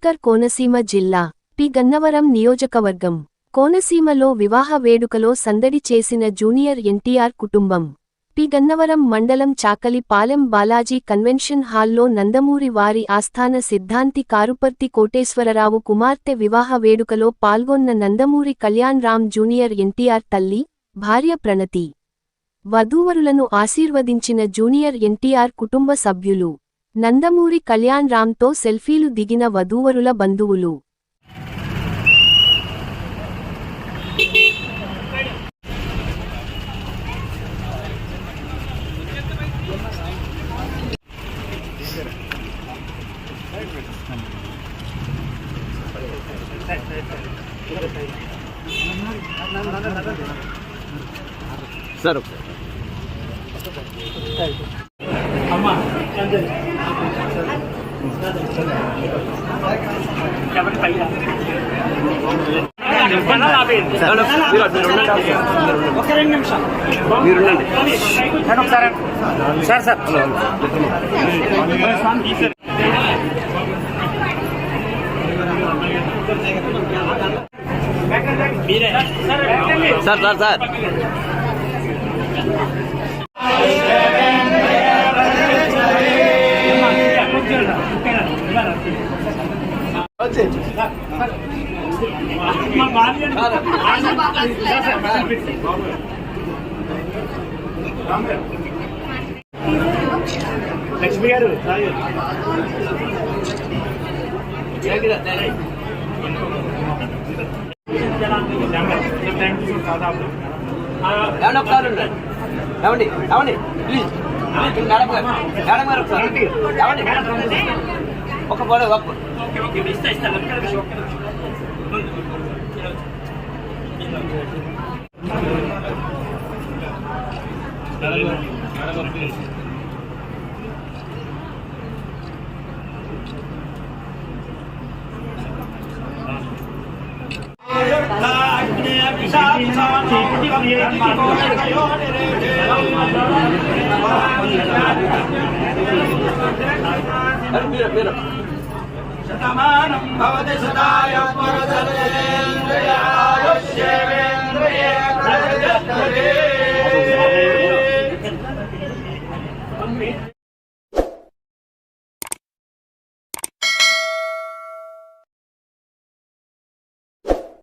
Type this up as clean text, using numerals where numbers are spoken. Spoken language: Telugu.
అంబేద్కర్ కోనసీమ జిల్లా పి గన్నవరం నియోజకవర్గం కోనసీమలో వివాహ వేడుకలో సందడి చేసిన జూనియర్ ఎన్టీఆర్ కుటుంబం పి గన్నవరం మండలం చాకలి పాలెం బాలాజీ కన్వెన్షన్ హాల్లో నందమూరి వారి ఆస్థాన సిద్ధాంతి కారుపర్తి కోటేశ్వరరావు కుమార్తె వివాహ వేడుకలో పాల్గొన్న నందమూరి కళ్యాణ్ రామ్ జూనియర్ ఎన్టీఆర్ తల్లి భార్య ప్రణతి వధూవరులను ఆశీర్వదించిన జూనియర్ ఎన్టీఆర్ కుటుంబ సభ్యులు నందమూరి కళ్యాణ్ రామ్తో సెల్ఫీలు దిగిన వధూవరుల బంధువులు सर सर सर लक्ष्मी गारू ఏమండి ఏమండి ప్లీజ్ మేడం గారు ఒకసారి ఏమండి ఒక ఫోటో शतमानं भवति सदाय परदलेन्द्रिया